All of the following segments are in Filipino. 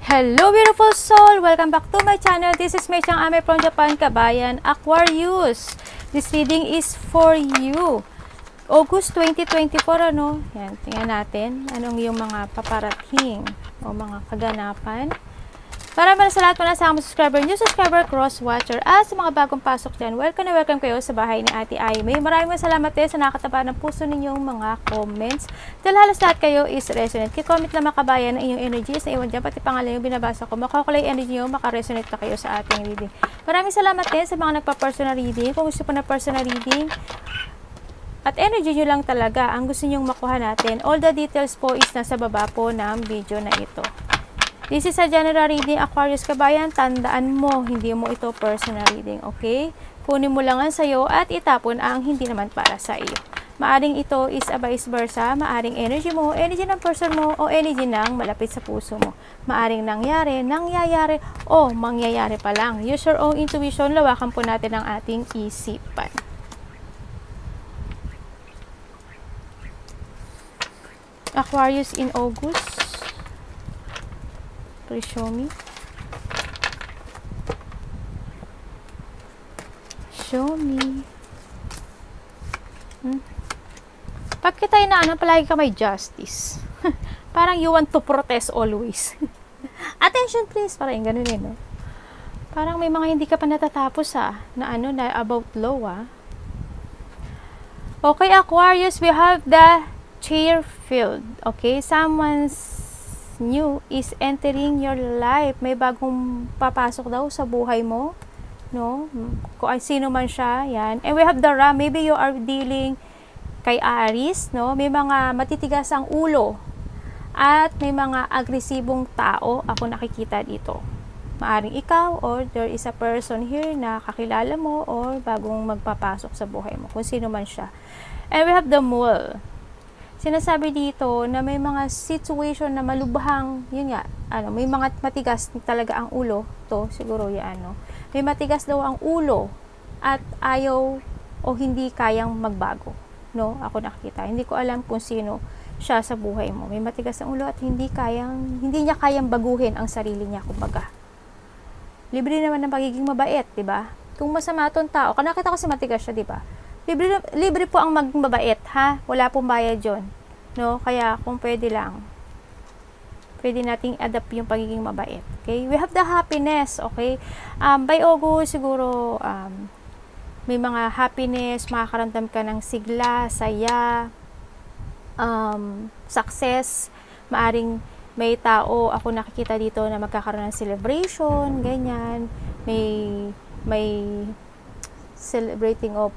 Hello beautiful soul! Welcome back to my channel. This is May Chang Ame from Japan, Kabayan, Aquarius. This reading is for you. August 2024, ano? Yan, tingnan natin anong yung mga paparating o mga kaganapan. Maraming salamat muna sa mga subscriber, new subscriber, cross-watcher, at sa mga bagong pasok dyan. Welcome na welcome kayo sa bahay ni Ate Ai. Maraming salamat din sa nakataba ng puso ninyong mga comments. Dahil halos lahat kayo is resonate. Kikommit na makabayan ang inyong energies na iwan dyan, pati pangalan yung binabasa ko. Makakulay energy nyo, makaresonate na kayo sa ating reading. Maraming salamat din sa mga nagpa-personal reading. Kung gusto po na personal reading, at energy nyo lang talaga ang gusto nyong makuha natin. All the details po is nasa baba po ng video na ito. This is a general reading, Aquarius Kabayan. Tandaan mo, hindi mo ito personal reading, okay? Kunin mo lang ang sayo at itapon ang hindi naman para sa iyo. Maaring ito is a vice versa, maaring energy mo, energy ng person mo, o energy ng malapit sa puso mo. Maaring nangyari, nangyayari, o mangyayari pa lang. Use your own intuition, lawakan po natin ang ating isipan. Aquarius in August. Please show me. Show me. Pag kita'y na ano, palagi ka may justice. Parang you want to protest always. Attention please. Parang ganun yun, no? Parang may mga hindi ka pa natatapos, na ano, na about law, Okay, Aquarius, we have the chair field. Okay, someone's new is entering your life. May bagong papasok daw sa buhay mo, no? Kung sino man siya, yan. And we have the Ram. Maybe you are dealing kay Aries, no? May mga matitigas ang ulo at may mga agresibong tao ako nakikita dito. Maaring ikaw or there is a person here na kakilala mo or bagong magpapasok sa buhay mo, kung sino man siya. And we have the Mole. Sinasabi dito na may mga situation na malubhang, yun nga, may mga matigas talaga ang ulo. To siguro yan, no? May matigas daw ang ulo at ayaw o hindi kayang magbago, no? Ako nakikita. Hindi ko alam kung sino siya sa buhay mo. May matigas ang ulo at hindi niya kayang baguhin ang sarili niya, kumbaga. Libre naman ng pagiging mabait, 'di ba? Kung masama 'tong tao, nakita ko si matigas siya, 'di ba? Libre po ang maging mabait, ha? Wala pong bayad yun, no? Kaya kung pwede lang, pwede nating adapt yung pagiging mabait, okay? We have the happiness, okay? By August, siguro, may mga happiness, makakaramdam ka ng sigla, saya, success. Maaring may tao, ako nakikita dito na magkakaroon ng celebration, ganyan. May celebrating of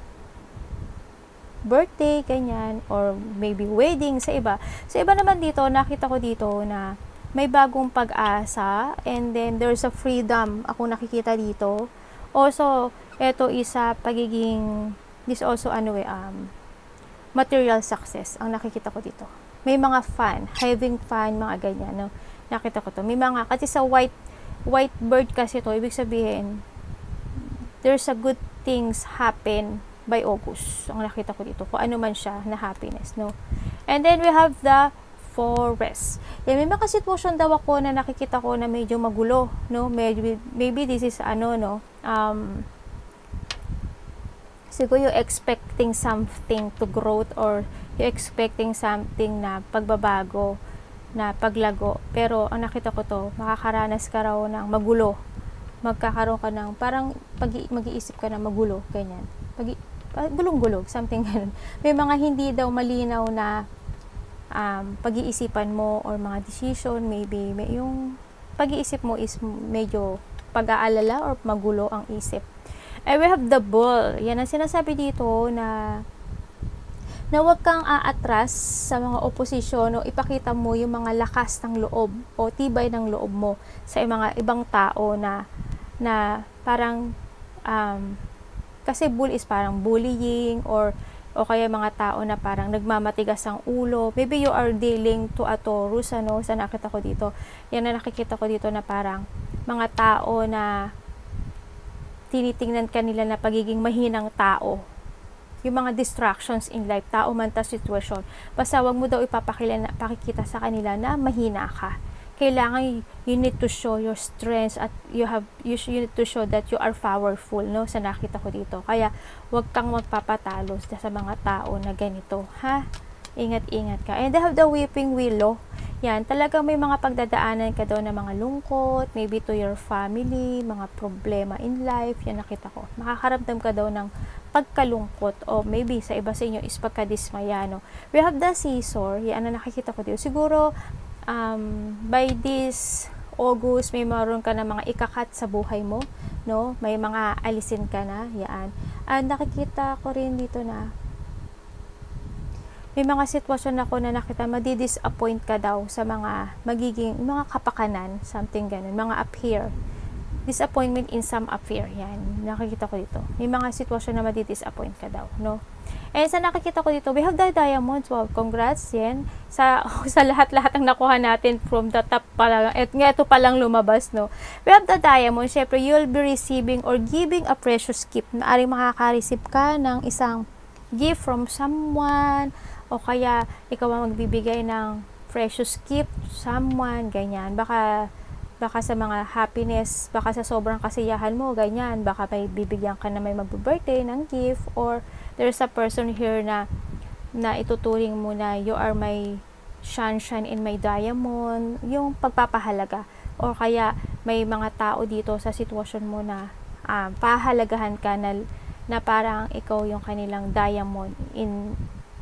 birthday, ganyan, or maybe wedding sa iba. Sa iba naman dito, nakita ko dito na may bagong pag-asa, and then there's a freedom ako nakikita dito. Also, ito isa pagiging, this also material success ang nakikita ko dito. May mga fun, having fun, mga ganyan, no? Nakita ko to. May mga, kasi sa white bird kasi to, ibig sabihin, there's a good things happen by August. Ang nakita ko dito, kung ano man siya na happiness, no? And then we have the forest. Yan, may mga sitwasyon daw ako na nakikita ko na medyo magulo, no? Maybe this is siguro you're expecting something to growth, or you're expecting something na pagbabago, na paglago. Pero ang nakita ko to, makakaranas ka raw ng magulo. Magkakaroon ka ng, parang mag-iisip ka na magulo, ganyan. Gulong-gulog, something ganun. May mga hindi daw malinaw na pag-iisipan mo or mga decision, maybe yung pag-iisip mo is medyo pag-aalala or magulo ang isip. And we have the Bull. Yan ang sinasabi dito na huwag kang aatras sa mga oposisyon o ipakita mo yung mga lakas ng loob o tibay ng loob mo sa mga ibang tao na parang kasi bull is parang bullying or kaya mga tao na parang nagmamatigas ang ulo. Maybe you are dealing to a Taurus, ano, sa nakita ko dito. Yan na nakikita ko dito na parang mga tao na tinitingnan kanila na pagiging mahinang tao. Yung mga distractions in life, tao man ta sitwasyon. Basta wag mo daw ipapakita sa kanila na mahina ka. kailangan you need to show your strengths at you need to show that you are powerful, no, sa nakita ko dito. Kaya wag kang magpapatalo sa mga tao na ganito, ha? Ingat-ingat ka. And they have the weeping willow. Yan, talagang may mga pagdadaanan ka daw ng mga lungkot, maybe to your family, mga problema in life. Yan nakita ko. Makakaramdam ka daw ng pagkalungkot o maybe sa iba sa inyo is pagkadismaya, no. We have the scissor. Yan na nakikita ko dito. Siguro by this August, may maroon ka na mga ikakat sa buhay mo, no? May mga alisin ka na, yan. And nakikita ko rin dito na may mga sitwasyon ako na nakita, madi-disappoint ka daw sa mga magiging, mga kapakanan, something ganun, mga appear. Disappointment in some affair, yan. Nakikita ko dito. May mga sitwasyon na madi-disappoint ka daw, no? And sa nakikita ko dito, we have the diamonds. Wow, congrats, yan. Sa lahat-lahat ang nakuha natin from the top pa lang. At nga, ito pa lang lumabas, no? We have the diamonds. Syempre, you'll be receiving or giving a precious gift. Maaring makaka-receive ka ng isang gift from someone, o kaya ikaw ang magbibigay ng precious gift someone, ganyan. Baka sa mga happiness, baka sa sobrang kasiyahan mo, ganyan. Baka may bibigyan ka na may mag-birthday ng gift, or there's a person here na ituturing mo na you are my sunshine and my diamond, yung pagpapahalaga. Or kaya may mga tao dito sa sitwasyon mo na pahalagahan ka na parang ikaw yung kanilang diamond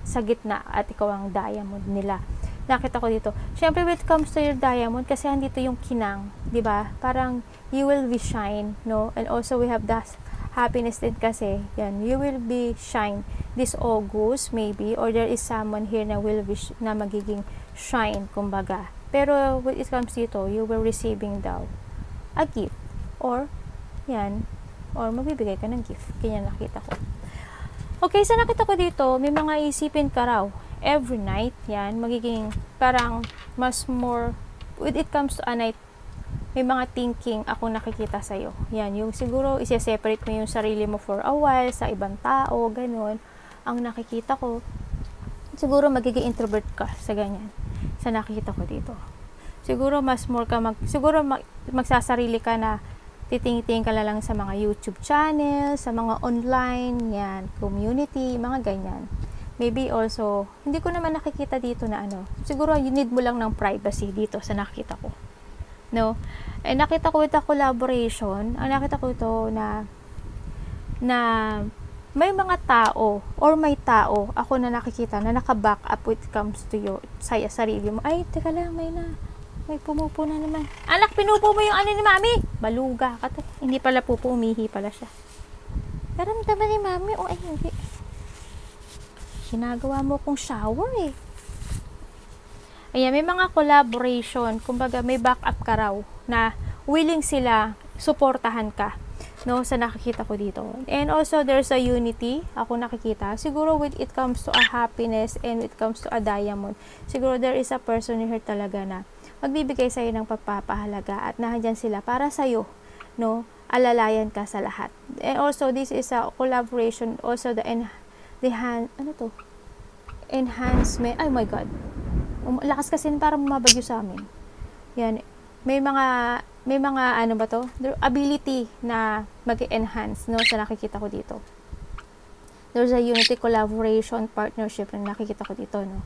sa gitna at ikaw ang diamond nila. Nakita ko dito. Syempre, when it comes to your diamond, kasi andito yung kinang, di ba? Parang you will be shine, no? And also we have that happiness din kasi, yan, you will be shine this August maybe, or there is someone here na will be na magiging shine, kumbaga. Pero when it comes dito, you will receiving daw a gift, or yan, or magbibigay ka ng gift. Kanya nakita ko. Okay, so nakita ko dito, may mga isipin ka raw every night, yan, magiging parang mas more, when it comes to a night, may mga thinking ako nakikita sa'yo. Yan, yung siguro isa-separate mo yung sarili mo for a while sa ibang tao, ganun. Ang nakikita ko, siguro magiging introvert ka sa ganyan. Sa nakikita ko dito. Siguro mas more ka magsasarili ka na titingin ka lang sa mga YouTube channel, sa mga online, yan, community, mga ganyan. Maybe also, hindi ko naman nakikita dito na siguro you need mo lang ng privacy dito sa nakita ko. No? Eh, nakita ko ito collaboration, nakita ko ito na may mga tao, or may tao, ako na nakikita, na naka-back up when it comes to sa sarili mo. Ay, teka lang, may pumupo na naman. Anak, pinupo mo yung ni mami. Baluga ka to. Hindi pala pupo, umihi pala siya. Naramdaman ni mami, ay hindi. Ginagawa mo kong shower eh. Ayan, may mga collaboration. Kumbaga, may backup ka raw na willing sila suportahan ka. No, sa nakikita ko dito. And also, there's a unity. Ako nakikita. Siguro when it comes to a happiness and it comes to a diamond, siguro there is a person here talaga na magbibigay sa'yo ng pagpapahalaga at nandiyan sila para sa'yo, no? Alalayan ka sa lahat. And also, this is a collaboration. Also, enhancement. Oh my God. Lakas kasi parang mabagyo sa amin. Yan. May mga ability na mag-enhance, no? Sa nakikita ko dito. There's a unity, collaboration, partnership na nakikita ko dito, no?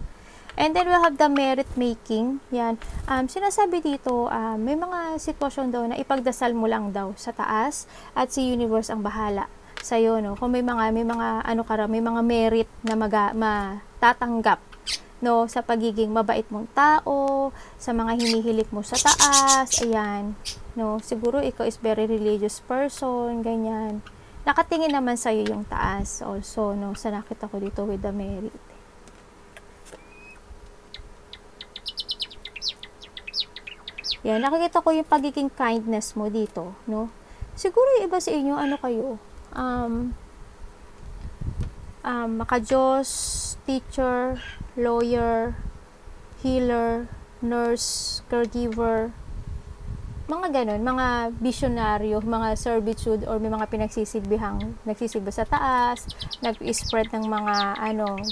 And then we have the merit making. Yan. Sinasabi dito, may mga sitwasyon daw na ipagdasal mo lang daw sa taas at si universe ang bahala sa iyo, no? Kung may mga merit na matatanggap, no, sa pagiging mabait mong tao, sa mga hinihilik mo sa taas, ayan, no? Siguro ikaw is very religious person, ganyan. Nakatingin naman sa iyo yung taas also, no? Sa nakita ko dito with the merit. Yan, nakikita ko yung pagiging kindness mo dito, no? Siguro yung iba sa inyo, kayo? Maka-Diyos, teacher, lawyer, healer, nurse, caregiver. mga ganon, mga visionaryo, mga servitude, or may mga nagsisilbi sa taas, nag-spread ng mga,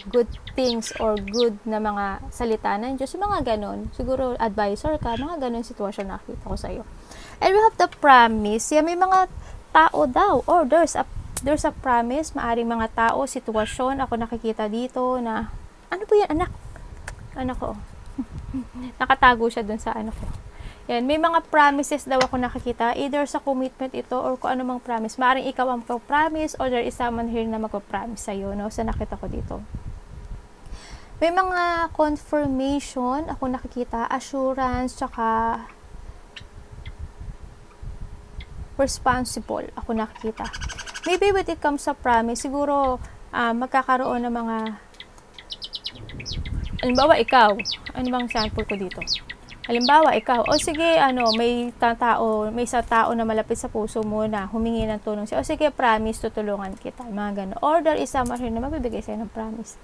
good things, or good na mga salita ng Diyos, mga ganon. Siguro, advisor ka, mga ganon sitwasyon nakita ko sa'yo. And we have the promise. May mga tao daw, or there's a promise, maaring mga tao, sitwasyon, ako nakikita dito na, ano po yan, anak ko. Nakatago siya dun sa ko. Yan, may mga promises daw ako nakikita, either sa commitment ito or kung ano mang promise. Maaring ikaw ang mag-promise or there is someone here na mag-promise sa'yo, no? Sa nakita ko dito. May mga confirmation ako nakikita, assurance, tsaka responsible ako nakikita. Maybe when it comes sa promise, siguro magkakaroon ng mga, halimbawa ikaw, ano bang sample ko dito? Halimbawa, ikaw, sige, may isang tao na malapit sa puso mo na humingi ng tulong siya. Sige, promise, tutulungan kita. Mga gano'n. Or there is someone here na mabibigay sa'yo ng promise.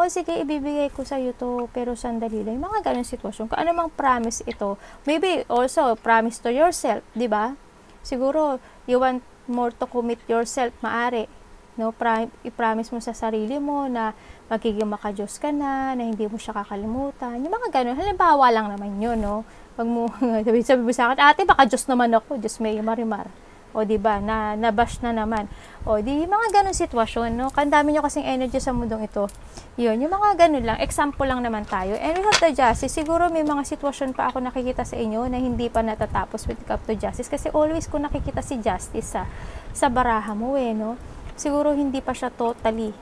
Sige, ibibigay ko sa'yo to, pero sandali lang. Mga gano'n sitwasyon. Kung ano mang promise ito, maybe also promise to yourself, di ba? Siguro, you want more to commit yourself, maari. No, i-promise mo sa sarili mo na magiging makajos ka na hindi mo siya kakalimutan. Yung mga ganun, halimbawa lang naman yun, no? Pag mo, sabi mo sa akin, ate, makajos naman ako, Diyos may marimar. O, diba, nabash na naman. O, mga ganun sitwasyon, no? Kandami nyo kasing energy sa mundong ito. Yun, yung mga ganun lang, example lang naman tayo. And we have the justice. Siguro may mga sitwasyon pa ako nakikita sa inyo na hindi pa natatapos with up to justice. Kasi always ko nakikita si justice sa baraha mo, no? Siguro hindi pa siya totally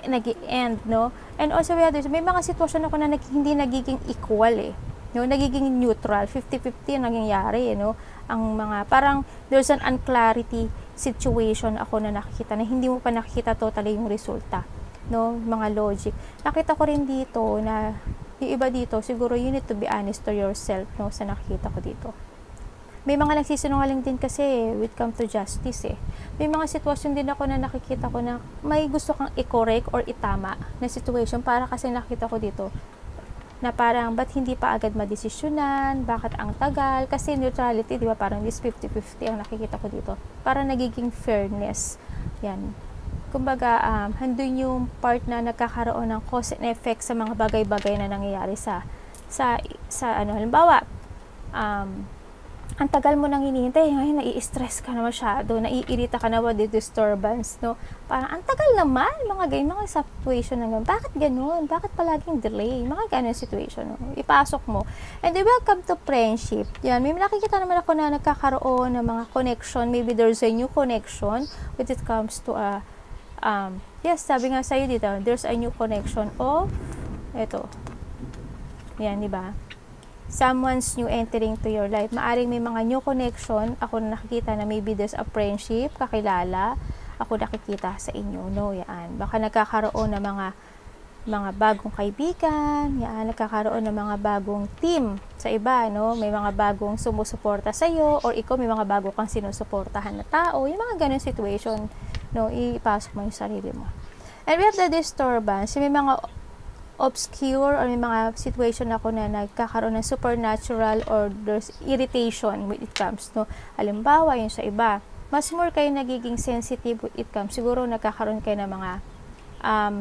nag-end, no? And also, may mga sitwasyon ako na hindi nagiging equal, no? Nagiging neutral, 50-50 nangyayari, no? Ang mga, parang there's an unclarity situation ako na nakikita, na hindi mo pa nakikita totally yung resulta, no? Mga logic. Nakita ko rin dito na yung iba dito, siguro you need to be honest to yourself, no? Sa nakikita ko dito. May mga nagsisinungaling din kasi with come to justice. May mga sitwasyon din ako na nakikita ko na may gusto kang i-correct or itama na situation, para kasi nakita ko dito na parang ba't hindi pa agad madesisyonan, bakit ang tagal, kasi neutrality, di ba, parang this 50-50 ang nakikita ko dito, para nagiging fairness. Yan. Kumbaga, handun yung part na nagkakaroon ng cause and effect sa mga bagay-bagay na nangyayari sa halimbawa, ang tagal mo nang hinihintay, ngayon nai-stress ka na masyado, naiirita ka na with the disturbance, no? Parang, ang tagal naman, mga situation na gano'n. Bakit gano'n? Bakit palaging delay? Mga gano'n situation, no? Ipasok mo. And then, welcome to friendship. Yan, may nakikita naman ako na nagkakaroon ng mga connection. Maybe there's a new connection when it comes to yes, sabi nga sa'yo dito, there's a new connection. Eto. Yan, di ba? Someone's new entering to your life. Maaring may mga new connection. Ako na nakikita na maybe there's a friendship, kakilala. Ako nakikita sa inyo, no? Yan. Baka nagkakaroon ng mga bagong kaibigan. Yan. Nagkakaroon ng mga bagong team sa iba, no? May mga bagong sumusuporta sa iyo, or ikaw may mga bago kang sinusuportahan na tao. Yung mga ganun situation, no? Ipasok mo yung sarili mo. And we have the disturbance. May mga obscure or may mga situation ako na nagkakaroon ng supernatural or there's irritation when it comes, no? Halimbawa, yung sa iba, mas more kayo nagiging sensitive when it comes. Siguro nagkakaroon kayo ng mga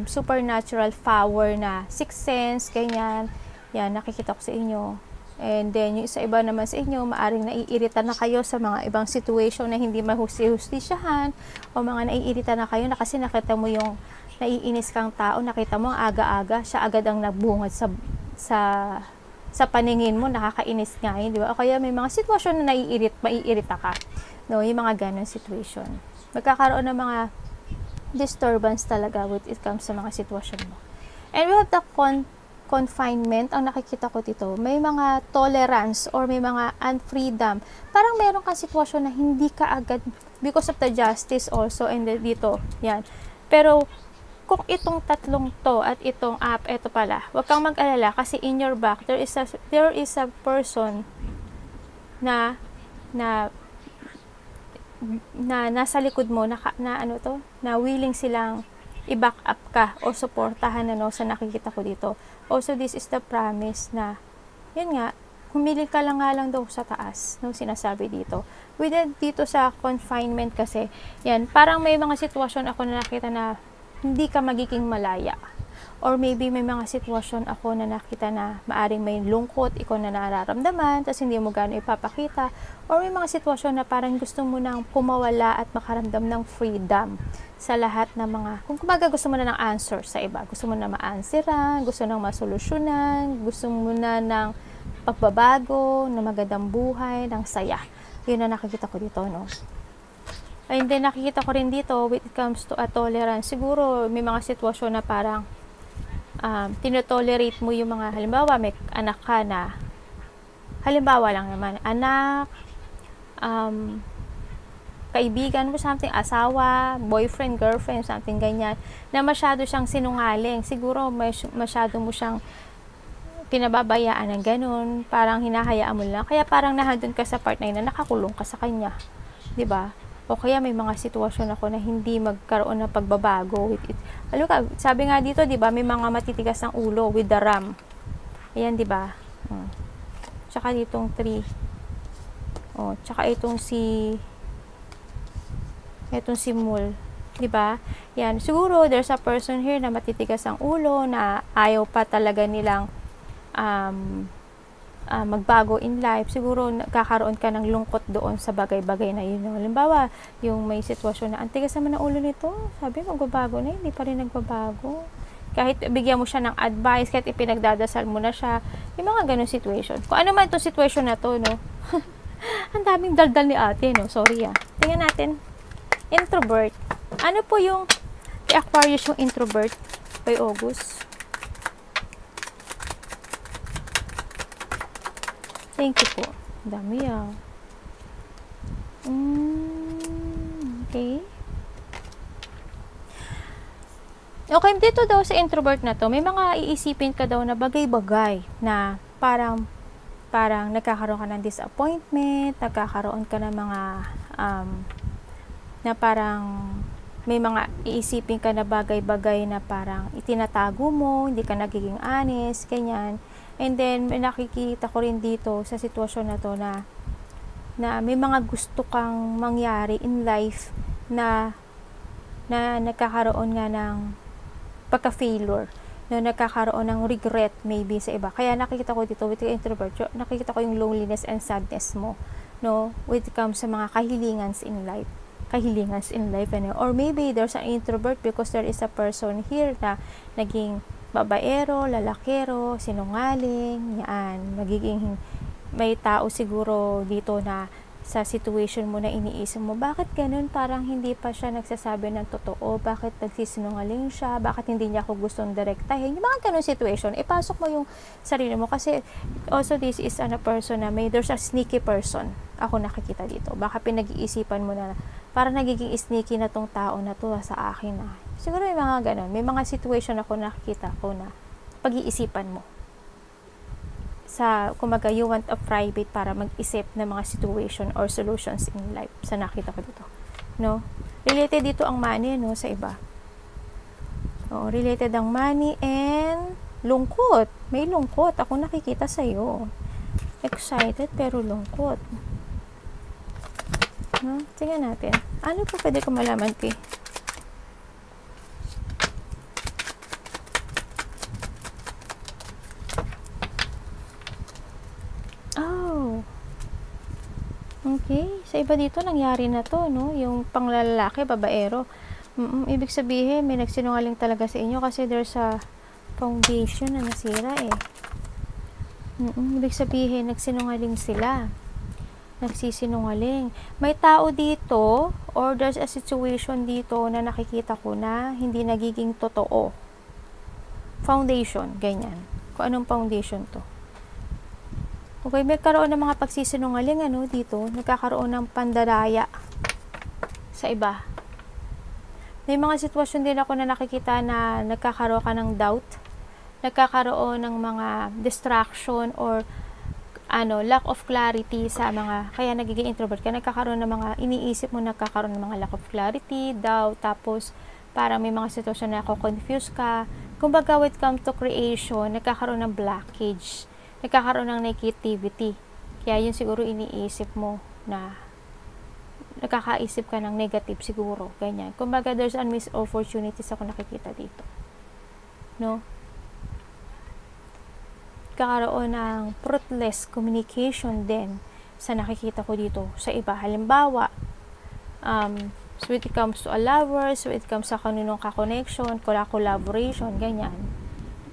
supernatural power na sixth sense, ganyan. Yan, nakikita ko sa inyo. And then, yung sa iba naman sa inyo, maaring naiirita na kayo sa mga ibang situation na hindi mahusti-hustisyahan, o mga naiirita na kayo na kasi nakita mo yung naiinis kang tao, nakita mo aga-aga, siya agad ang nagbungad sa paningin mo, nakakainis nga yun, di ba? O kaya may mga sitwasyon na maiirita ka, no? Yung mga ganun situation. Magkakaroon ng mga disturbance talaga when it comes sa mga sitwasyon mo. And we have the confinement, ang nakikita ko dito, may mga tolerance or may mga unfreedom. Parang meron kang sitwasyon na hindi ka agad, because of the justice also, and dito, yan. Pero, kung itong tatlong to at itong ito pala, huwag kang mag-alala kasi in your back there is a person na nasa likod mo na willing silang i-back up ka o suportahan sa nakikita ko dito. Also, this is the promise na yun nga, Humili ka lang nga lang daw sa taas, no, sinasabi dito. Dito sa confinement kasi, yan, parang may mga sitwasyon ako na nakita na hindi ka magiging malaya. Or maybe may mga sitwasyon ako na nakita na maaring may lungkot, ikaw na nararamdaman, tapos hindi mo gano'n ipapakita. Or may mga sitwasyon na parang gusto mo nang pumawala at makaramdam ng freedom sa lahat ng mga, kung kumaga gusto mo na ng answer sa iba, gusto mo na ma-answeran, gusto nang masolusyonan, gusto mo na ng pagbabago, na magandang buhay, ng saya. Yun na nakikita ko dito, no? And then nakikita ko rin dito, when it comes to a tolerance, siguro may mga sitwasyon na parang tinotolerate mo yung mga, halimbawa may anak ka na, halimbawa lang naman, anak, kaibigan mo, something, asawa, boyfriend, girlfriend, something ganyan, na masyado siyang sinungaling. Siguro masyado mo siyang pinababayaan ng ganun, parang hinahayaan mo lang. Kaya parang nahadun ka sa part na yun na nakakulong ka sa kanya. 'Di ba? O kaya may mga sitwasyon ako na hindi magkaroon ng pagbabago with it. Alam ka, sabi nga dito, 'di ba, may mga matitigas ng ulo with the ram. Ayan, 'di ba? Tsaka ditong 3. Oh, tsaka itong si mul, 'di ba? Yan, siguro there's a person here na matitigas ang ulo, na ayaw pa talaga nilang magbago in life. Siguro kakaroon ka ng lungkot doon sa bagay-bagay na yun. Halimbawa, yung may sitwasyon na antigas naman ang ulo nito, sabi magbabago na, hindi pa rin nagbabago. Kahit bigyan mo siya ng advice, kahit ipinagdadasal mo na siya, yung mga ganun situation. Kung ano man itong situation na to, no? Ang daming daldal ni ate, no? Sorry Tingnan natin. Introvert. Ano po yung Aquarius yung introvert by August? Thank you po. Dami okay. Okay, dito daw sa introvert na to, may mga iisipin ka daw na bagay-bagay na parang nagkakaroon ka ng disappointment, nagkakaroon ka ng mga na parang may mga iisipin ka na bagay-bagay na parang itinatago mo, hindi ka nagiging honest, ganyan. And then, may nakikita ko rin dito sa sitwasyon na to na may mga gusto kang mangyari in life na nagkakaroon nga ng pagka-failure, na nagkakaroon ng regret maybe sa iba. Kaya nakikita ko dito with the introvert, nakikita ko yung loneliness and sadness mo, no, when it comes sa mga kahilingans in life. Or maybe there's an introvert because there is a person here na naging babaero, lalakero, sinungaling, yan, magiging may tao siguro dito na sa situation mo na iniisip mo, bakit ganun, parang hindi pa siya nagsasabi ng totoo, bakit nagsisinungaling siya, bakit hindi niya ako gustong direktahin, yung mga ganun situation, ipasok mo yung sarili mo, kasi also this is a person na there's a sneaky person, ako nakikita dito, baka pinag-iisipan mo na, parang nagiging sneaky na tong tao na to sa akin siguro may mga ganun, may mga situation ako nakikita ko na pag-iisipan mo. Kumaga, you want a private para mag-isip ng mga situation or solutions in life. Sa nakita ko dito. No? Related dito ang money, no, sa iba. Related ang money and lungkot. May lungkot. Ako nakikita sa'yo. Excited pero lungkot. No? Tingnan natin. Ano po pwede ko malaman kay? Okay, sa iba dito nangyari na to, no? Yung panglalaki, babaero. Ibig sabihin, may nagsinungaling talaga sa inyo kasi there's a foundation na nasira Ibig sabihin, nagsinungaling sila. Nagsisinungaling. May tao dito or there's a situation dito na nakikita ko na hindi nagiging totoo. Foundation, ganyan. Kung anong foundation to? Okay, may karoon ng mga pagsisinungaling dito, nagkakaroon ng pandaraya sa iba. May mga sitwasyon din ako na nakikita na nagkakaroon ka ng doubt, nagkakaroon ng mga distraction or lack of clarity sa mga, kaya nagiging introvert ka, nagkakaroon ng mga iniisip mo, nagkakaroon ng mga lack of clarity, doubt, tapos parang may mga sitwasyon na confuse ka. Kumbaga, when it comes to creation, nagkakaroon ng blockage. nagkakaroon ng negativity. Kaya yun siguro iniisip mo na nakakaisip ka ng negative siguro, ganyan. Kumbaga, there's a missed opportunities ako nakikita dito. No? Kakaroon ng fruitless communication din sa nakikita ko dito sa iba. Halimbawa, so when it comes to a lovers, when it comes sa kanunong ka-connection, collaboration, ganyan.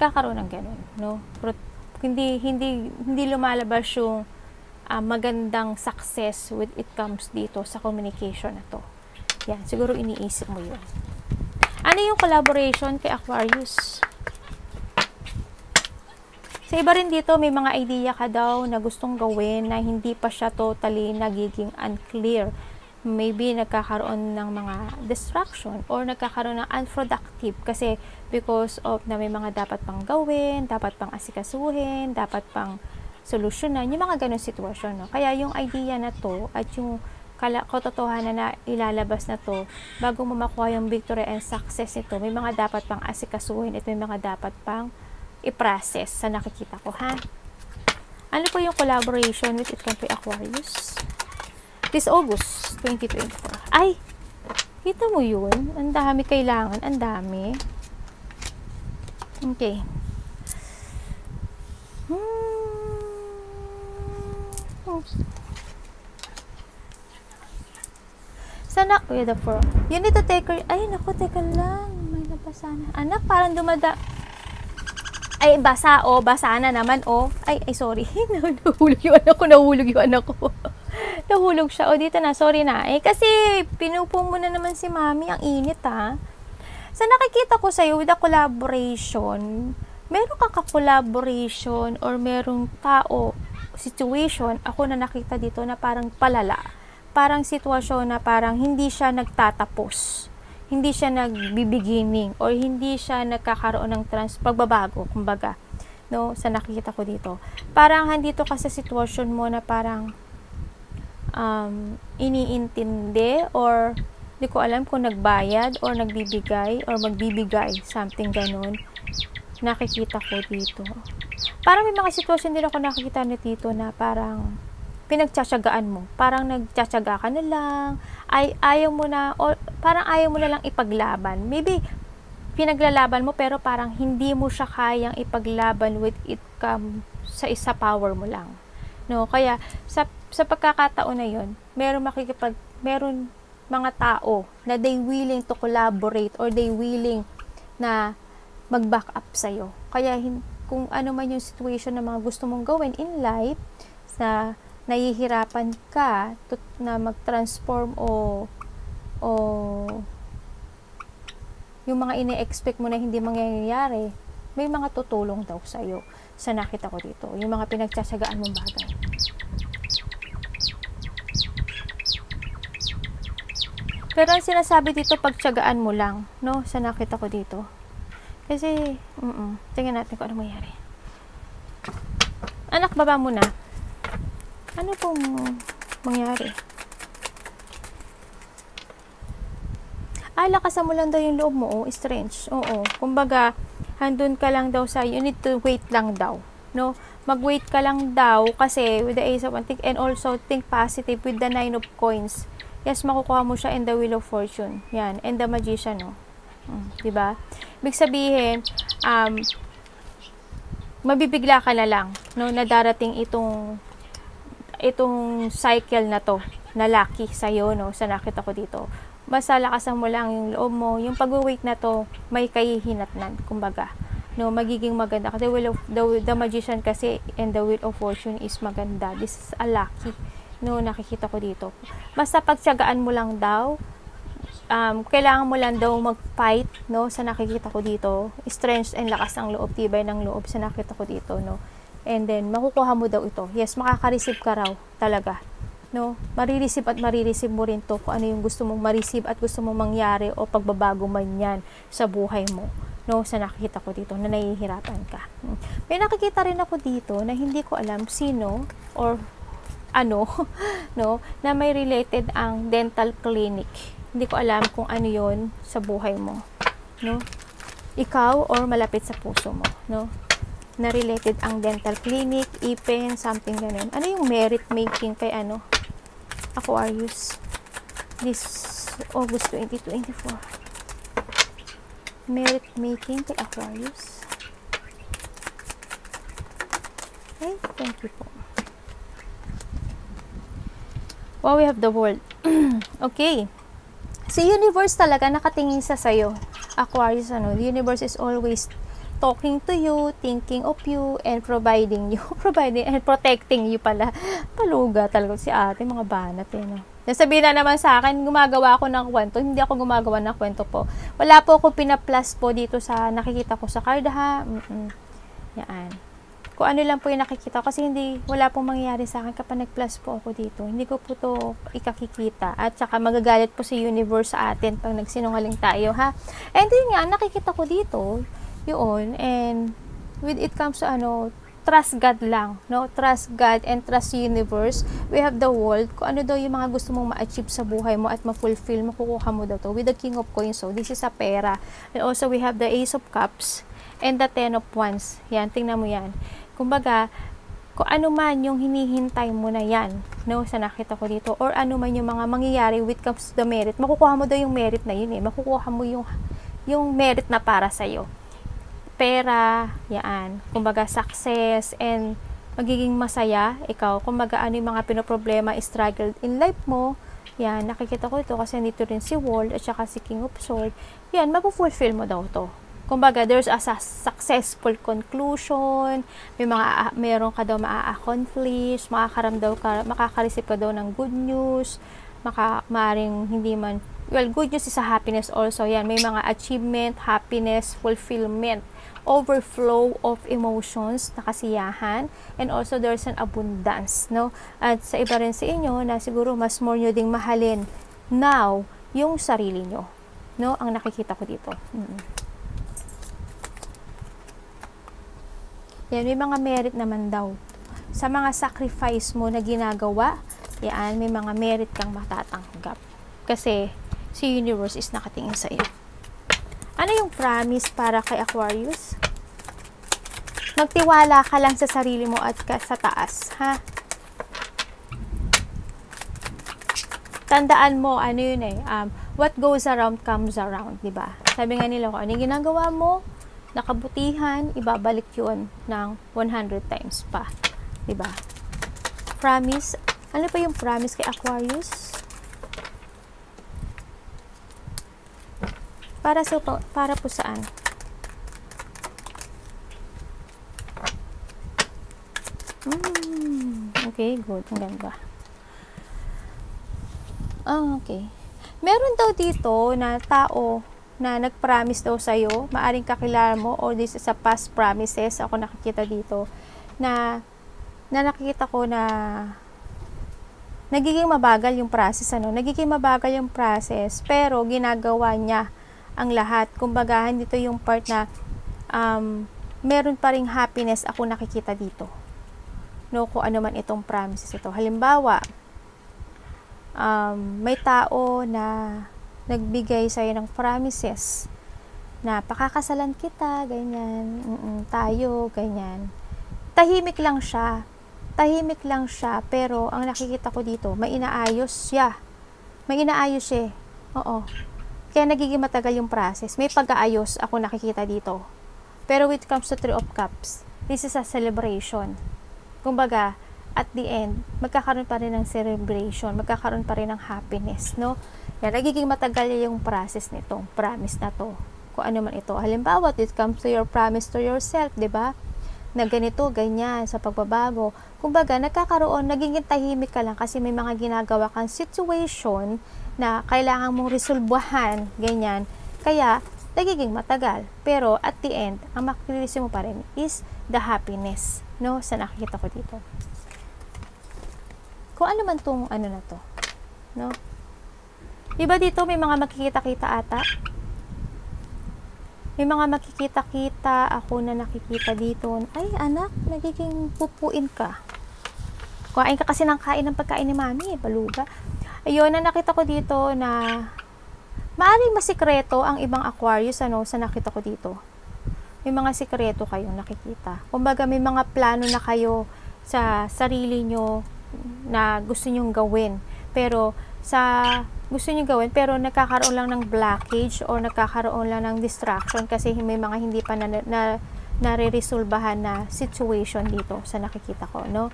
Kakaroon ng ganun, no? Hindi lumalabas yung magandang success when it comes dito sa communication na to. Yan, siguro iniisip mo yun. Ano yung collaboration kay Aquarius? Sa iba rin dito, may mga idea ka daw na gustong gawin na hindi pa siya totally nagiging unclear. Maybe nagkakaroon ng mga distraction or nagkakaroon ng unproductive kasi because of na may mga dapat pang gawin, dapat pang asikasuhin, dapat pang solusyonan, yung mga ganun sitwasyon. No? Kaya yung idea na to at yung katotohanan na ilalabas na to, bago mo makuha yung victory and success nito, may mga dapat pang asikasuhin at may mga dapat pang i-process sa nakikita ko, ha? Ano po yung collaboration with it kay Aquarius? This August 2024. Ay! Kita mo yun? Ang dami kailangan. Ang dami. Okay. Sana, wait the four. You need to take her. Ay, naku, teka lang. May nabasa na. Anak, parang ay, basa, oh. Basa na naman, oh. Ay, sorry. Nahulog yung anak ko. Nahulog siya. O, dito na. Sorry na. Kasi, pinupo mo na naman si mami. Ang init, ha. Sa nakikita ko sa'yo, with a collaboration, meron kang ka-collaboration or merong tao, situation, ako na nakita dito na parang palala. Parang sitwasyon na parang hindi siya nagtatapos. Hindi siya nagbibeginning or hindi siya nagkakaroon ng pagbabago, kumbaga. No, sa nakikita ko dito. Parang handito ka sa sitwasyon mo na parang iniintindi or di ko alam kung nagbayad or nagbibigay or magbibigay, something ganun. Nakikita ko dito. Parang may mga sitwasyon din ako nakikita na dito na parang pinagtsatsagaan mo. Parang nagtsatsaga ka na lang. Ayaw mo na, o parang ayaw mo na lang ipaglaban. Maybe, pinaglalaban mo pero parang hindi mo siya kayang ipaglaban with it sa isa power mo lang. No? Kaya, sa pagkakataon na yun, meron mga tao na they willing to collaborate or they willing na mag-back up sa'yo. Kaya, kung ano man yung situation na mga gusto mong gawin in life, sa nahihirapan ka na mag-transform o yung mga ine-expect mo na hindi mangyayari, may mga tutulong daw sa'yo sa nakita ko dito. Yung mga pinagtsatsagaan mong bagay. Pero ang sinasabi dito, pagtsagaan mo lang, no? Sa nakita ko dito. Kasi, tingnan natin kung ano mangyari. Anak, baba mo na. Ano pong mangyari? Lakasan mo lang daw yung loob mo, strange. Oo. Kumbaga, handun ka lang daw you need to wait lang daw. No? Mag-wait ka lang daw kasi with the Ace of Wands and also think positive with the 9 of Coins. Yes, makukuha mo siya in the Wheel of Fortune. Yan. And the Magician, no? Diba? Ibig sabihin, mabibigla ka na lang, no? Na darating itong cycle na to, na lucky sa'yo, no? Sa nakita ko dito. Basta lakasan mo lang yung loob mo. Yung pag-wait na to, may kahihinatnan, kumbaga. No, magiging maganda. Kasi the Magician kasi and the Wheel of Fortune is maganda. This is a lucky. No, nakikita ko dito. Basta pagtiyagaan mo lang daw, kailangan mo lang daw mag-fight, no, sa nakikita ko dito. Strength and lakas ng loob, tibay ng loob sa nakita ko dito, no. And then, makukuha mo daw ito. Yes, makaka-receive ka raw, talaga. No, marireceive at marireceive mo rin to kung ano yung gusto mong ma-receive at gusto mong mangyari o pagbabago man yan sa buhay mo. No, sa nakikita ko dito na nahihirapan ka. May nakikita rin ako dito na hindi ko alam sino or ano, no, na may related ang dental clinic. Hindi ko alam kung ano yon sa buhay mo. No? Ikaw or malapit sa puso mo. No? na related ang dental clinic, ipin, something ganun. Ano yung merit making kay ano? Aquarius. This August 2024. Merit making kay Aquarius. Okay, thank you po. Wow, we have the world. Okay. Si universe talaga nakatingin sa sayo. Aquarius, ano, the universe is always talking to you, thinking of you, and providing you. Providing and protecting you pala. Paluga talaga si ate, mga banat eh, no? Nasabihin na naman sa akin, gumagawa ako ng kwento. Hindi ako gumagawa ng kwento po. Wala po ako pinaplus po dito sa nakikita ko sa card, ha? Yan. Kung ano lang po yung nakikita ko, kasi wala pong mangyayari sa akin kapag nag-plus po ako dito. Hindi ko po to ikakikita. At saka magagalit po si universe sa atin pag nagsinungaling tayo, ha? And then nga, nakikita ko dito, yun, and with it comes to ano, trust God lang, no? Trust God and trust universe. We have the world. Kung ano daw yung mga gusto mong ma-achieve sa buhay mo at ma-fulfill, makukuha mo daw to with the King of Coins. So, this is a pera. And also, we have the Ace of Cups and the Ten of Wands. Yan, tingnan mo yan. Kumbaga, kung ano man yung hinihintay mo na yan, no, sa nakita ko dito, or ano man yung mga mangyayari with comes to the merit, makukuha mo daw yung merit na yun eh. Makukuha mo yung merit na para sa'yo. Pera, yan. Kumbaga, success, and magiging masaya, ikaw. Kumbaga, ano yung mga pinoproblema, struggle in life mo, yan, nakikita ko ito kasi dito rin si World at saka si King of Swords. Yan, mapufulfill mo daw to. Kumbaga, there's a successful conclusion, meron ka daw maa-accomplish, makaka-receive ka daw ng good news, maaring hindi man, well, good news is a happiness also, yan, may mga achievement, happiness, fulfillment, overflow of emotions, nakasiyahan, and also there's an abundance, no? At sa iba rin sa inyo, na siguro mas more nyo ding mahalin now, yung sarili nyo, no? Ang nakikita ko dito. Yan, may mga merit naman daw. Sa mga sacrifice mo na ginagawa, yan, may mga merit kang matatanggap. Kasi, si universe is nakatingin sa iyo. Ano yung promise para kay Aquarius? Magtiwala ka lang sa sarili mo at sa taas, ha? Tandaan mo, ano yun eh, what goes around comes around, diba? Sabi nga nila, kung ano yung ginagawa mo, nakabutihan, ibabalik yun ng 100 times pa. Diba? Promise. Ano pa yung promise kay Aquarius? Para po saan? Okay, good. Ang ganda. Okay. Meron daw dito na tao na nag-promise daw sa'yo, maaring kakilala mo, or this is a past promises, ako nakikita dito, na nakikita ko na nagiging mabagal yung process, ano, nagiging mabagal yung process, pero ginagawa niya ang lahat. Kumbaga, dito yung part na meron pa ring happiness ako nakikita dito. No, kung ano man itong promises ito. Halimbawa, may tao na nagbigay sa'yo ng promises na pakakasalan kita, ganyan, tayo, ganyan. Tahimik lang siya, pero ang nakikita ko dito, may inaayos siya. Oo. Kaya nagiging matagal yung process. May pag-aayos ako nakikita dito. Pero when it comes to Three of Cups, this is a celebration. Kumbaga, at the end, magkakaroon pa rin ng celebration, magkakaroon pa rin ng happiness, no? Yan, nagiging matagal yung process nitong promise na to. Kung ano man ito. Halimbawa, it comes to your promise to yourself, di ba? Na ganito, ganyan, sa pagbabago. Kumbaga, nagiging tahimik ka lang kasi may mga ginagawa kang situation na kailangan mong resolbahan, ganyan. Kaya, nagiging matagal. Pero, at the end, ang makikilisi mo pa rin is the happiness, no? Sa nakikita ko dito. Kung ano man tong ano na to, no? Diba dito may mga makikita-kita ata? May mga makikita-kita ako na nakikita dito. Ay, anak, nagiging pupuin ka. Kuhain ka kasi ng pagkain ni mami, baluga. Ayun, na nakita ko dito na maaaring masikreto ang ibang Aquarius, ano, sa nakita ko dito. may mga sikreto kayong nakikita. Kumbaga, may mga plano na kayo sa sarili nyo na gusto nyong gawin. Pero, pero nagkakaroon lang ng blockage or nagkakaroon lang ng distraction kasi may mga hindi pa nare-resolbahan na situation dito sa nakikita ko, no?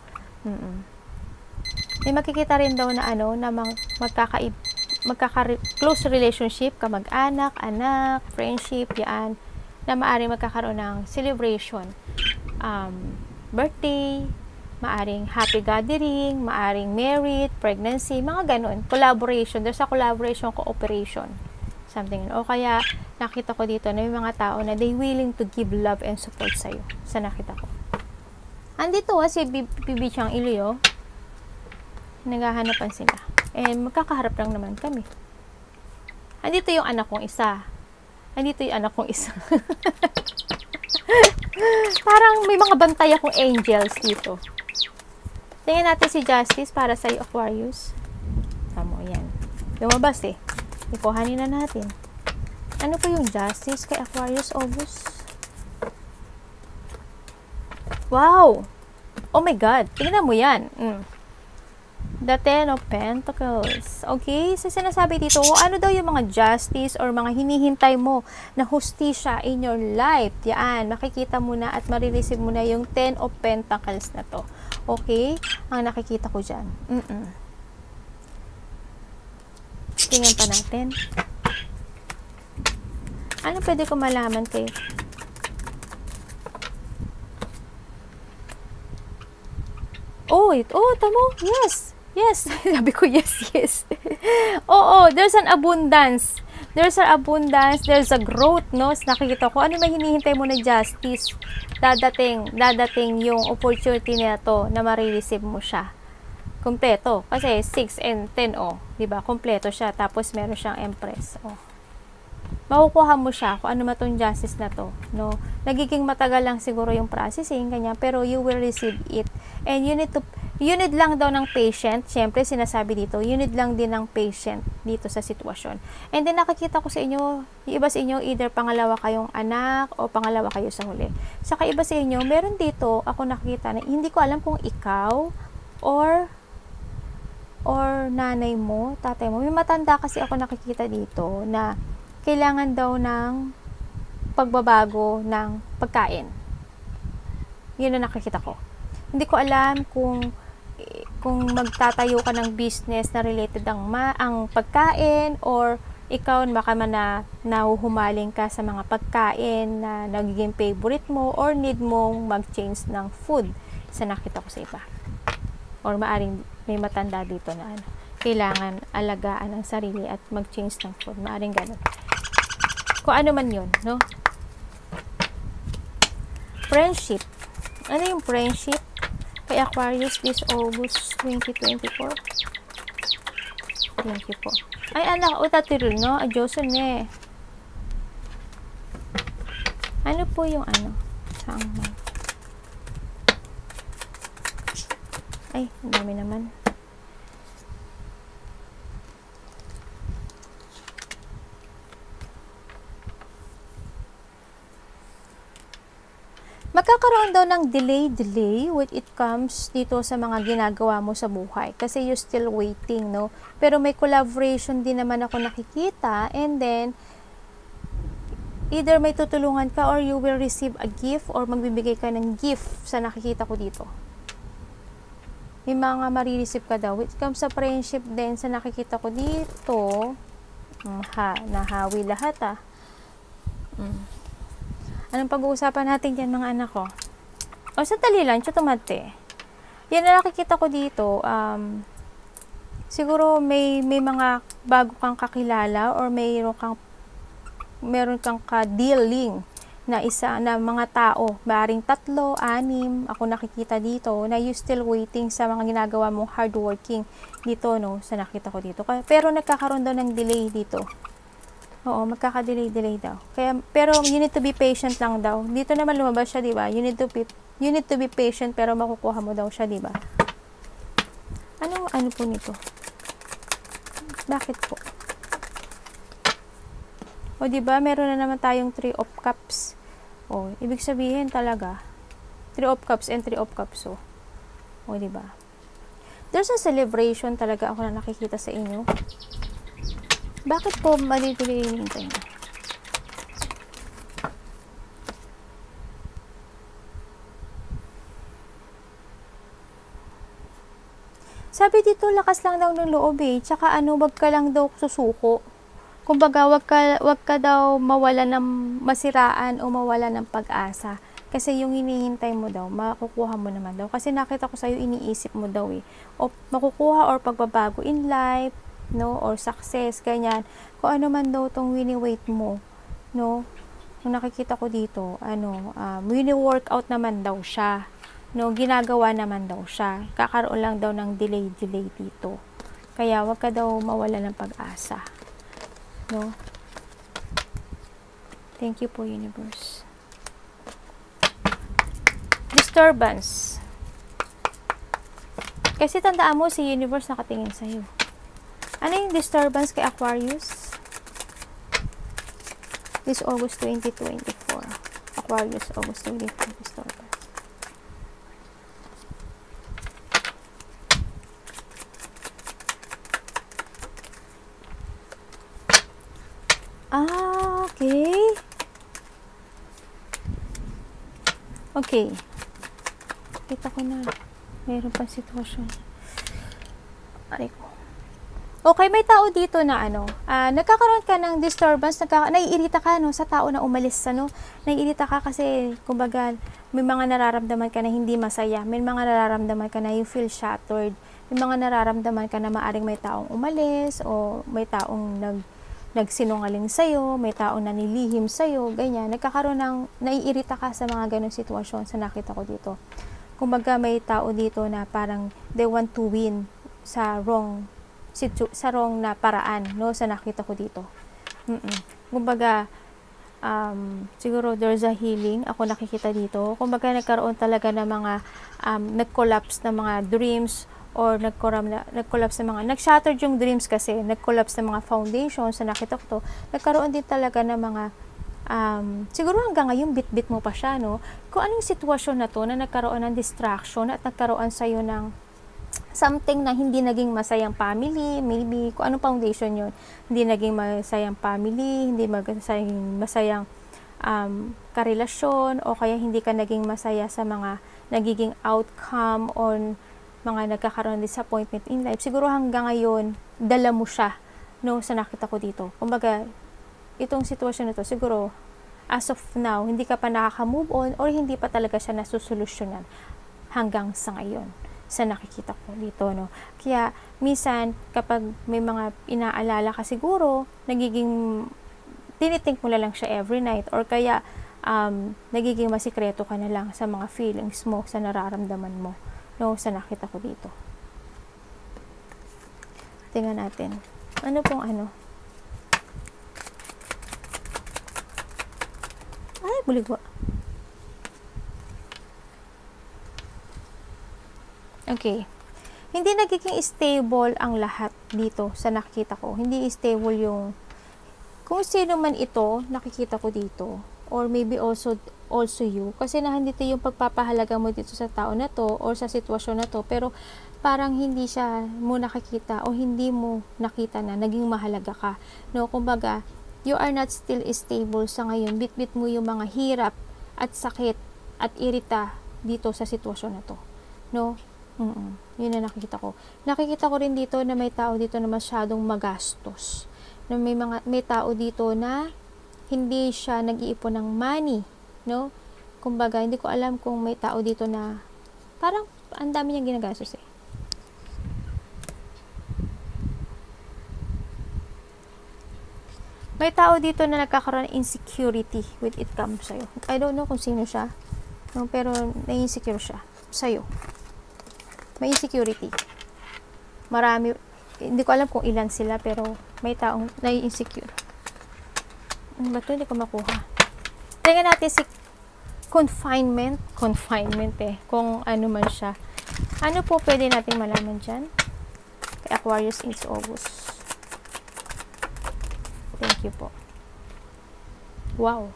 May makikita rin daw na na close relationship, kamag-anak, anak, friendship, yan, na maaaring magkakaroon ng celebration, birthday, maaring happy gathering, maaring merit, pregnancy, mga ganun, collaboration, there's a collaboration, cooperation, something. O kaya, nakita ko dito na may mga tao na they willing to give love and support sa'yo, sa nakita ko. Andito si Bibi Chang Ilio, naghahanapan sila. And magkakaharap lang naman kami. Andito yung anak kong isa. Parang may mga bantay akong angels dito. Tingnan natin si Justice para sa Aquarius. Tamo, yan. Lumabas ikuhanin na natin. Ano po yung Justice kay Aquarius August? Wow! Oh my God! Tingnan mo yan. The Ten of Pentacles. Okay? So, sinasabi dito, ano daw yung mga justice or mga hinihintay mo na hustisya in your life. Yan. Makikita mo na at marireceive mo na yung Ten of Pentacles na to. Okay? Ang nakikita ko dyan. Tingnan pa natin. Ano pwede ko malaman kay tamo. Yes. Sabi ko, yes. Oo, there's an abundance. There's a growth, no? Nakikita ko, ano may hinihintay mo na justice? Dadating yung opportunity na to na marireceive mo siya. Kompleto. Kasi 6 and 10, diba? Kompleto siya. Tapos meron siyang Empress, makukuha mo siya kung ano matong justice na to, no? Nagiging matagal lang siguro yung processing, kanya, pero you will receive it. And you need lang daw ng patient. Siyempre, sinasabi dito, you need lang din ng patient dito sa sitwasyon. And then, nakikita ko sa inyo, yung iba sa inyo, either pangalawa kayong anak o pangalawa kayo sa huli. Saka iba sa inyo, meron dito, ako nakikita na, hindi ko alam kung ikaw or nanay mo, tatay mo. May matanda kasi ako nakikita dito na kailangan daw ng pagbabago ng pagkain. Yun ang nakikita ko. Hindi ko alam kung magtatayo ka ng business na related ang pagkain or ikaw baka man nahuhumaling ka sa mga pagkain na nagiging favorite mo or need mong mag-change ng food sa nakita ko sa iba. Or maaring may matanda dito na kailangan alagaan ang sarili at mag-change ng food. Maaring ganun. Kung ano man yun, no? Friendship. Ano yung friendship? Kay Aquarius this August 2024. Ay, anak, utatirul, no? Adyoson Ano po yung Saan man? Ay, ang dami naman. Magkakaroon daw ng delay when it comes dito sa mga ginagawa mo sa buhay. Kasi you're still waiting, no? Pero may collaboration din naman ako nakikita. And then, either may tutulungan ka or you will receive a gift or magbibigay ka ng gift sa nakikita ko dito. May mga marireceive ka daw. When it comes sa friendship din sa nakikita ko dito, nahawi lahat Anong pag-uusapan natin dyan mga anak ko? Sandali lang, chutumate. Yan na nakikita ko dito, siguro may mga bago kang kakilala or meron kang ka-dealing na mga tao, maaaring 3, 6, ako nakikita dito, na you still waiting sa mga ginagawa mong hardworking dito, no, sa nakita ko dito. Pero nagkakaroon daw ng delay dito. Oo, magkaka-delay daw. Pero you need to be patient lang daw. Dito naman lumabas siya, diba? You need to be patient, pero makukuha mo daw siya, diba? Ano po nito? Bakit po? O, diba? Meron na naman tayong 3 of Cups. Oh, ibig sabihin talaga, 3 of Cups and 3 of Cups. Oh, diba? There's a celebration talaga ako na nakikita sa inyo. Bakit po madituloy yung hintay mo? Sabi dito, lakas lang daw ng loob eh. Tsaka wag ka lang daw susuko. Kumbaga, wag ka daw mawala ng masiraan o mawala ng pag-asa. Kasi yung hinihintay mo daw, makukuha mo naman daw. Kasi nakita ko sa'yo, iniisip mo daw eh. O makukuha or pagbabago in life, no? Or success, ganyan. Kung ano man daw tong wini-wait mo, no? Kung nakikita ko dito, wini-workout naman daw siya. No, ginagawa naman daw siya. Kakaroon lang daw ng delay dito. Kaya wag ka daw mawala ng pag-asa. No? Thank you po, universe. Disturbance. Kasi tandaan mo, si universe nakatingin sa'yo. Ano yung disturbance kay Aquarius? This August 2024. Aquarius, August 2024, disturbance. Okay. Okay. Kita ko na. Mayroon pa sitwasyon. Aray ko. Okay, may tao dito na nagkakaroon ka ng disturbance, naiirita ka sa tao na umalis, naiirita ka kasi, kumbaga, may mga nararamdaman ka na hindi masaya, may mga nararamdaman ka na you feel shattered, may mga nararamdaman ka na maaring may taong umalis, o may taong nagsinungaling sa'yo, may taong nanilihim sa'yo, ganyan. Nagkakaroon ng, naiirita ka sa mga ganong sitwasyon sa nakita ko dito. Kumbaga, may tao dito na parang they want to win sa wrong na paraan, no, sa nakita ko dito. Kumbaga, siguro there's a healing, ako nakikita dito. Kumbaga, nagkaroon talaga ng mga, nag-collapse na mga dreams, or nag-collapse ng mga, nag-shattered yung dreams kasi, nag-collapse ng mga foundations, sa nakita ko to, nagkaroon din talaga ng mga, siguro hanggang ngayon, bit-bit mo pa siya, no? Kung anong sitwasyon na to, na nagkaroon ng distraction, at nagkaroon sa'yo ng something na hindi naging masayang family, maybe, kung anong foundation yun, hindi naging masayang family, hindi masayang karelasyon, o kaya hindi ka naging masaya sa mga nagiging outcome, or mga nagkakaroon ng disappointment in life, siguro hanggang ngayon, dala mo siya, no, sa nakita ko dito. Kumbaga, itong sitwasyon na to, siguro, as of now, hindi ka pa nakaka-move on, or hindi pa talaga siya nasusolusyonan hanggang sa ngayon, sa nakikita ko dito, no. Kaya, minsan, kapag may mga inaalala ka siguro, tinitink mo na lang siya every night, or kaya, nagiging masikreto ka na lang sa mga feelings mo, sa nararamdaman mo, no, sa nakita ko dito. Tingnan natin. Ano pong Ay, buligwa. Okay. Hindi nagiging stable ang lahat dito sa nakikita ko. Hindi stable yung, kung sino man ito, nakikita ko dito, or maybe also you, kasi nandito yung pagpapahalaga mo dito sa tao na to, or sa sitwasyon na to, pero parang hindi siya mo nakikita, o hindi mo nakita na naging mahalaga ka, no. Kumbaga, you are not still stable sa ngayon. Bit-bit mo yung mga hirap at sakit at irita dito sa sitwasyon na to, no. Yun na nakikita ko. Nakikita ko rin dito na may tao dito na masyadong magastos, na may tao dito na hindi siya nag-iipon ng money, no? Kumbaga, hindi ko alam kung may tao dito na parang ang dami niyang ginagastos eh. May tao dito na nagkakaroon ng insecurity with it comes sa'yo. I don't know kung sino siya, no? Pero na-insecure siya sa'yo. May insecurity. Marami, hindi ko alam kung ilan sila, pero may taong na-insecure. Ano ba ito? Hindi ko makuha. Tingnan natin si confinement eh, kung ano man siya. Ano po pwede natin malaman dyan? Kay Aquarius, it's August. Thank you po. Wow.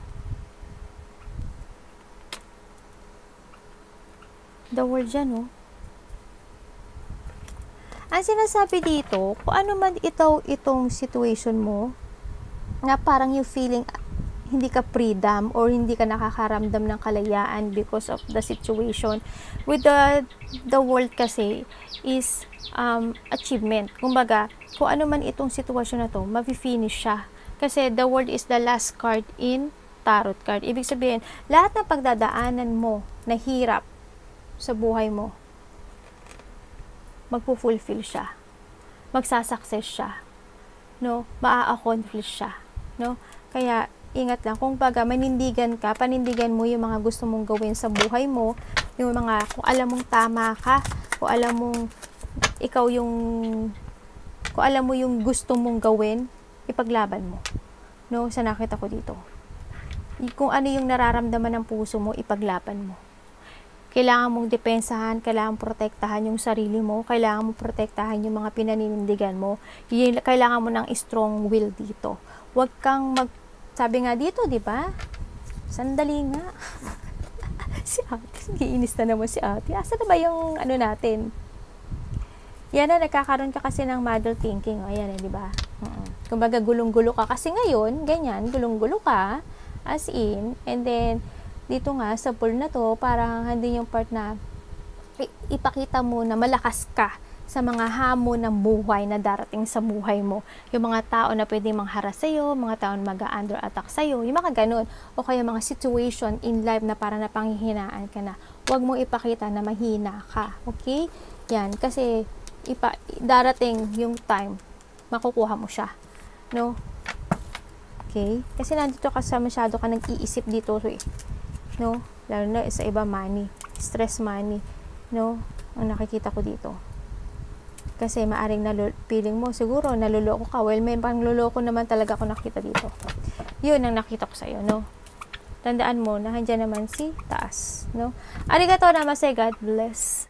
The world dyan, no? Ang sinasabi dito, kung ano man itong situation mo, na parang yung feeling hindi ka freedom or hindi ka nakakaramdam ng kalayaan because of the situation. With the world kasi is achievement. Kumbaga, kung ano man itong sitwasyon na to, mafi-finish siya. Kasi the world is the last card in tarot card. Ibig sabihin, lahat ng pagdadaanan mo na hirap sa buhay mo, magpo-fulfill siya. Magsasucess siya. No? Maa-accomplish siya. No? Kaya, ingat lang. Kung baga, manindigan ka, panindigan mo yung mga gusto mong gawin sa buhay mo, yung mga, kung alam mong tama ka, kung alam mong ikaw yung, kung alam mo yung gusto mong gawin, ipaglaban mo. No? Sa nakita ko dito. Kung ano yung nararamdaman ng puso mo, ipaglaban mo. Kailangan mong depensahan, kailangan protektahan yung sarili mo, kailangan mong protektahan yung mga pinaninindigan mo, kailangan mo ng strong will dito. Huwag kang sabi nga dito, di ba? Sandali nga. Si ate, giinis na naman si ate. Asa na ba yung ano natin? Yan na, nagkakaroon ka kasi ng model thinking. O, yan di ba? Kumbaga, gulong-gulo ka. Kasi ngayon, ganyan, gulong-gulo ka, as in, and then, dito nga, sa pool na to, parang hindi yung part na ipakita mo na malakas ka sa mga hamon ng buhay na darating sa buhay mo. Yung mga tao na pwedeng mangharas sa'yo, mga tao na mag-under attack sa'yo, yung mga ganun. O kaya mga situation in life na parang napanghihinaan ka na. Huwag mong ipakita na mahina ka. Okay? Yan. Kasi, darating yung time, makukuha mo siya. No? Okay? Kasi nandito ka sa masyado ka nag-iisip dito eh. No? Lalo na sa iba money. Stress money. No? Ang nakikita ko dito. Kasi maaring feeling mo, siguro naluloko ka. Well, may pangluloko naman talaga ako nakita dito. Yun ang nakita ko sa'yo, no? Tandaan mo na handyan naman si taas, no? Arigato namaste, God bless.